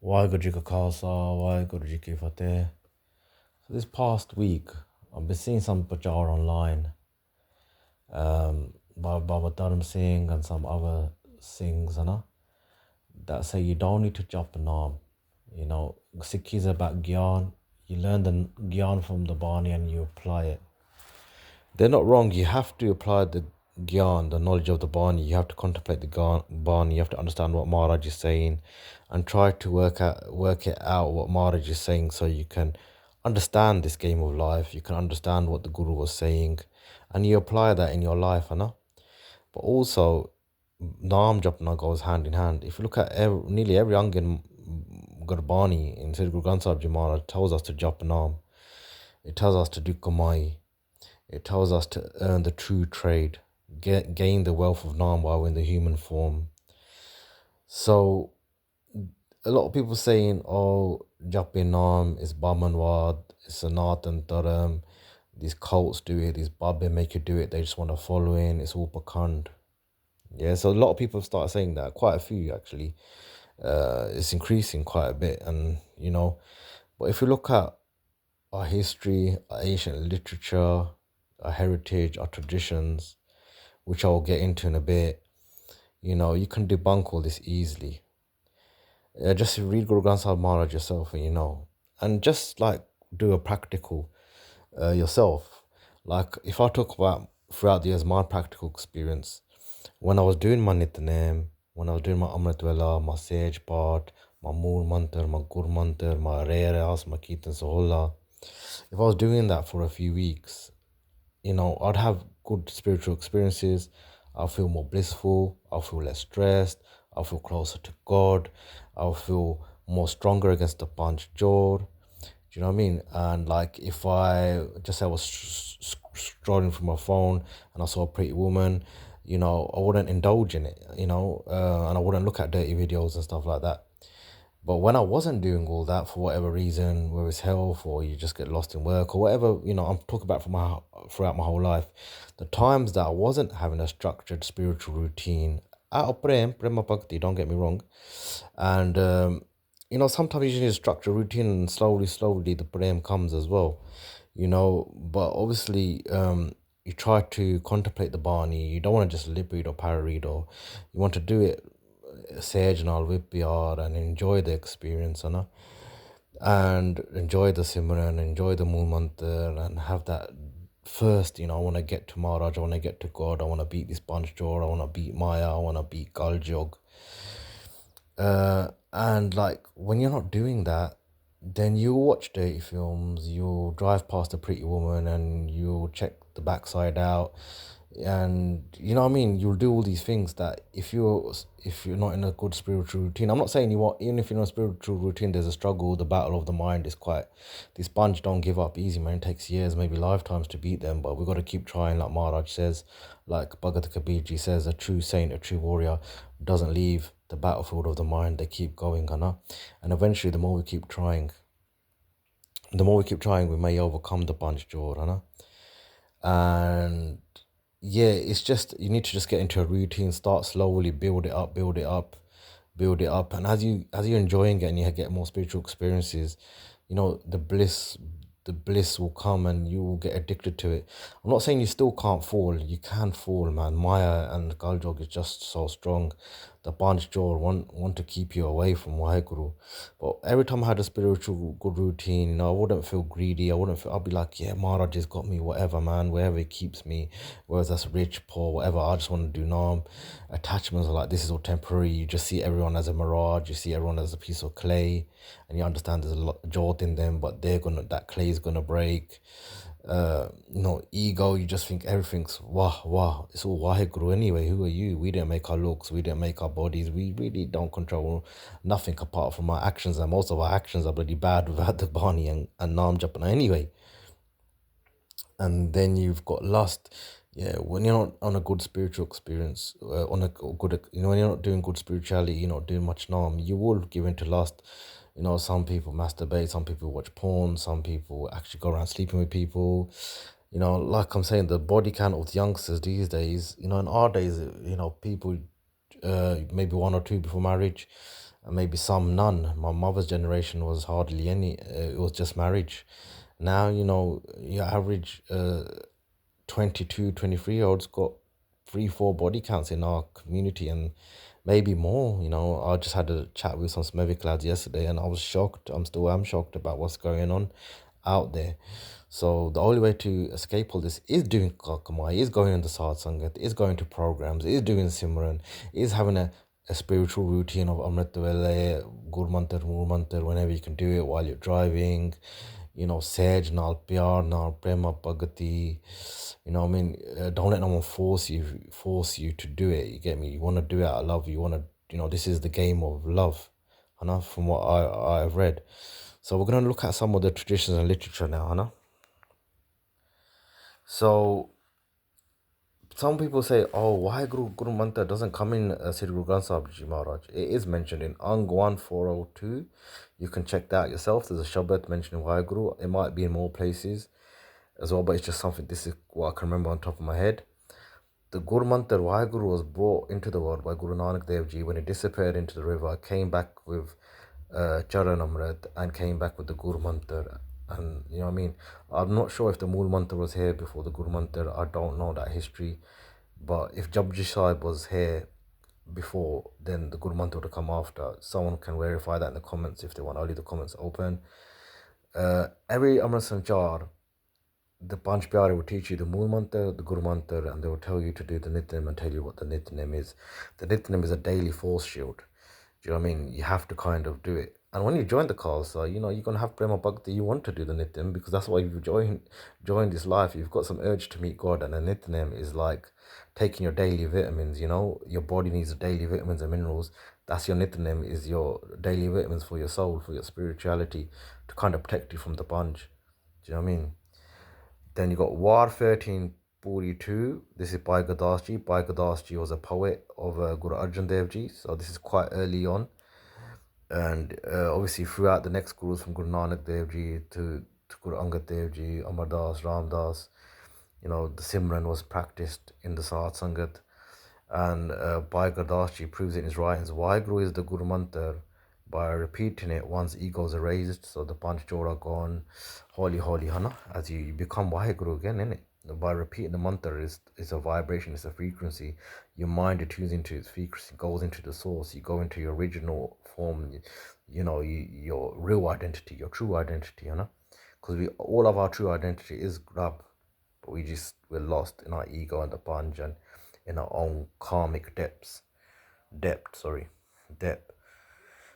Waheguru Ji Ka Khalsa, Waheguru Ji Ki Fateh. So this past week, I've been seeing some prachar online by Baba Dharam Singh and some other Singhs, that say you don't need to jump a naam. Sikhi is about gyan. You learn the gyan from the Bani and you apply it. They're not wrong. You have to apply the gyan, the knowledge of the Bani. You have to contemplate the Bani. You have to understand what Maharaj is saying and try to work it out what Maharaj is saying so you can understand this game of life. You can understand what the Guru was saying and you apply that in your life, But also, Naam Japna goes hand in hand. If you look at nearly every Angin Gurbani in Sri Guru Granth Sahib Ji Maharaj tells us to jap Naam. It tells us to do Kamai. It tells us to earn the true trade, gain the wealth of Naam while in the human form. So, a lot of people saying, oh, Japping Naam is Bamanwad, it's Sanatan Dharam, these cults do it, these Babbe make you do it, they just want to follow in, it's all Pakand. Yeah, so a lot of people have started saying that, quite a few actually. It's increasing quite a bit, and but if you look at our history, our ancient literature, our heritage, our traditions, which I'll get into in a bit, you can debunk all this easily. Just read Guru Granth Sahib Maharaj yourself, and just like do a practical yourself. Like if I talk about throughout the years my practical experience, when I was doing my Nitnem, when I was doing my Amrit Vela, my Sage Part, my Mool Mantar, my Gur Mantar, my Reras, my Kirtan Sohola, if I was doing that for a few weeks, I'd have good spiritual experiences. I'll feel more blissful. I'll feel less stressed. I'll feel closer to God. I'll feel more stronger against the punch jaw. Do you know what I mean? And like if I just say I was strolling through my phone and I saw a pretty woman, I wouldn't indulge in it, and I wouldn't look at dirty videos and stuff like that. But when I wasn't doing all that for whatever reason, whether it's health or you just get lost in work or whatever, I'm talking about throughout my whole life, the times that I wasn't having a structured spiritual routine, out of prema bhakti, don't get me wrong, and sometimes you need a structured routine, and slowly the prem comes as well, But obviously, you try to contemplate the Bani. You don't want to just lip read or para read, or you want to do it sage and all with PR and enjoy the experience, and enjoy the Simran, enjoy the Mool Mantar, and have that first, I want to get to Maharaj, I want to get to God, I want to beat this bunch jaw, I want to beat Maya, I want to beat Galjog. And like when you're not doing that, then you watch dirty films, you drive past a pretty woman and you check the backside out, and you know what I mean, you'll do all these things that if you're not in a good spiritual routine, I'm not saying you want, even if you're in a spiritual routine, there's a struggle, the battle of the mind is quite, this bunch don't give up easy, man. It takes years, maybe lifetimes to beat them, but we've got to keep trying, like Maharaj says, like Bhagat Kabirji says, a true saint, a true warrior doesn't leave the battlefield of the mind, they keep going, and eventually the more we keep trying, we may overcome the bunch jaw, and yeah, it's just, you need to just get into a routine, start slowly, build it up, and as you're enjoying it and you get more spiritual experiences, the bliss will come and you will get addicted to it. I'm not saying you still can't fall. You can fall, man. Maya and Galjog is just so strong. The bunch jaw want to keep you away from Waheguru. But every time I had a spiritual good routine, I wouldn't feel greedy. I'd be like, yeah, Maharaj has got me, whatever, man, wherever he keeps me, whether that's rich, poor, whatever. I just want to do Naam. Attachments are like, this is all temporary. You just see everyone as a mirage. You see everyone as a piece of clay, and you understand there's a lot of jolt in them, but that clay is gonna break. Ego, you just think everything's wah, it's all Waheguru anyway. Who are you? We didn't make our looks, we didn't make our bodies, we really don't control nothing apart from our actions, and most of our actions are bloody bad without the Bani and Naam Japana anyway. And then you've got lust. Yeah, when you're not on a good spiritual experience, on a good, when you're not doing good spirituality, you're not doing much Naam, you will give into lust. Some people masturbate, some people watch porn, some people actually go around sleeping with people. Like I'm saying, the body count of the youngsters these days, in our days, people, maybe one or two before marriage. and maybe some none. My mother's generation was hardly any. It was just marriage. Now, your average 22, 23-year-olds got 3, 4 body counts in our community, and maybe more. I just had a chat with some Smevic lads yesterday, and I was shocked. I'm shocked about what's going on out there. So the only way to escape all this is doing kakamai, is going in the Sad Sangat, is going to programs, is doing Simran, is having a spiritual routine of Amrit Vele, Gurmantar, Murmantar, whenever you can do it while you're driving. Sej, Nal Pyar, Nal Prema Bhagati. Don't let no one force you to do it. You get me? You want to do it out of love. You want to, this is the game of love. From what I've read. So we're going to look at some of the traditions and literature now, So some people say, oh, why Guru Mantra doesn't come in Sri Guru Granth Sahib Ji Maharaj? It is mentioned in Ang 1402. You can check that out yourself. There's a Shabad mentioning why Guru. It might be in more places as well, but it's just something, this is what I can remember on top of my head. The Guru Mantra, Waheguru, was brought into the world by Guru Nanak Dev Ji when he disappeared into the river, came back with Charan Amrit, and came back with the Guru Mantra. And you know what I mean? I'm not sure if the Mool Mantra was here before the Guru Mantra. I don't know that history. But if Japji Sahib was here before, then the Guru Mantra would have come after. Someone can verify that in the comments if they want. I'll leave the comments open. Every Amrit Sanchar, the Panch Pyare will teach you the Mool Mantra, the Guru Mantra, and they will tell you to do the Nitnem and tell you what the Nitnem is. The Nitnem is a daily force shield. Do you know what I mean? You have to kind of do it. And when you join the Khalsa, you're going to have Prema Bhakti. You want to do the Nitnem because that's why you've joined this life. You've got some urge to meet God, and the Nitnem is like taking your daily vitamins. Your body needs daily vitamins and minerals. That's your Nitnem, is your daily vitamins for your soul, for your spirituality, to kind of protect you from the bunch. Do you know what I mean? Then you got War 1342. This is Bhai Gurdas Ji. Bhai Gurdas Ji was a poet of Guru Arjan Dev Ji. So this is quite early on. And obviously throughout the next Gurus, from Guru Nanak Dev Ji to Guru Angad Dev Ji, Amar Das, Ram Das, the Simran was practiced in the Saat Sangat. And Bhai Gurdas Ji proves it in his writings. Waheguru is the Guru Mantra. By repeating it, one's ego is erased, so the Panch Jora gone, holy, holy, hana, as you become Waheguru again, innit? By repeating the mantra, is a vibration, it's a frequency. Your mind attunes into its frequency, goes into the source, you go into your original form, your real identity, your true identity, because all of our true identity is Grab, but we're lost in our ego and the Panch and in our own karmic depth.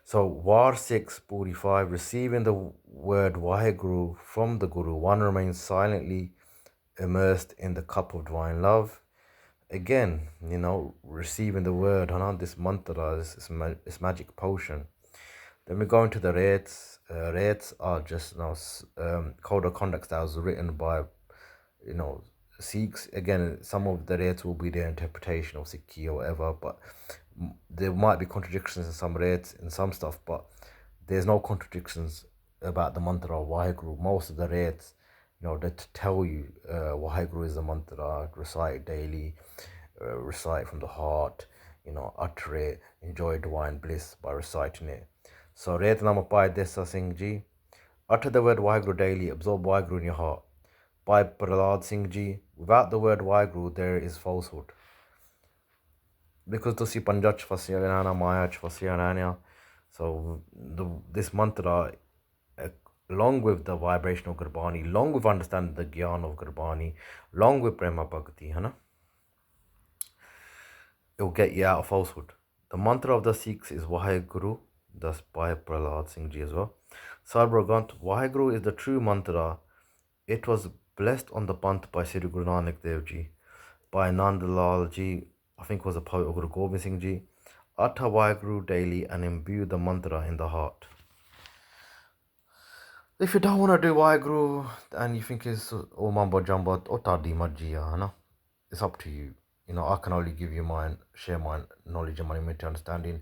So War 645, receiving the word Waheguru from the Guru, one remains silently immersed in the cup of divine love. Again, receiving the word, this mantra, this magic potion. Then we go into the rates. Rates are just code of conduct that was written by, Sikhs. Again, some of the rates will be their interpretation of Sikhi or whatever, but there might be contradictions in some rates, in some stuff, but there's no contradictions about the mantra of Waheguru. Most of the rates, that tell you Waheguru is the mantra, recite it daily, recite it from the heart, utter it, enjoy divine bliss by reciting it. So Ret Namapai Desa Singh Ji, utter the word Waheguru daily, absorb Waheguru in your heart. By Prahlad Singh Ji, without the word Waheguru, there is falsehood. Because ਤੁਸੀਂ ਪੰਜਾਂ 'ਚ ਫਸਿਆ ਰਹਿਣਾ, ਮਾਇਆ 'ਚ ਫਸਿਆ ਰਹਿਣਾ. So this mantra, along with the vibration of Gurbani, along with understanding the Gyan of Gurbani, along with Prema Bhakti, it will get you out of falsehood. The mantra of the Sikhs is Waheguru, thus by Prahlad Singh Ji as well. Sarbragant, Waheguru is the true mantra. It was blessed on the Panth by Sri Guru Nanak Dev Ji, by Nandlal Ji, I think was a poet of Guru Gobind Singh Ji. Utter Waheguru daily and imbue the mantra in the heart. If you don't want to do Waheguru and you think it's all mambo jumbo or tadi majia, it's up to you. I can only give you share my knowledge and my limited understanding.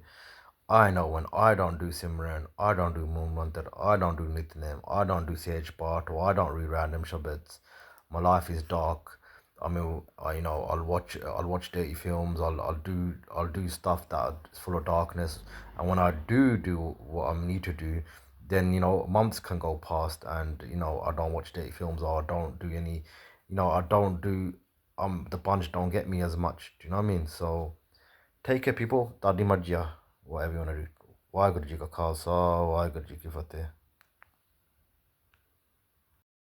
I know when I don't do Simran, I don't do Moon Mantra, I don't do Nitnem, I don't do Sage Part, or I don't read random Shabads, my life is dark. I mean, I'll watch dirty films. I'll do stuff that is full of darkness. And when I do what I need to do, then months can go past, and I don't watch dirty films, or I don't do any, I don't do the bunch don't get me as much. Do you know what I mean? So take care, people. Tadi majja, whatever you wanna do. Waheguru ji ka khalsa, waheguru ji ki fateh.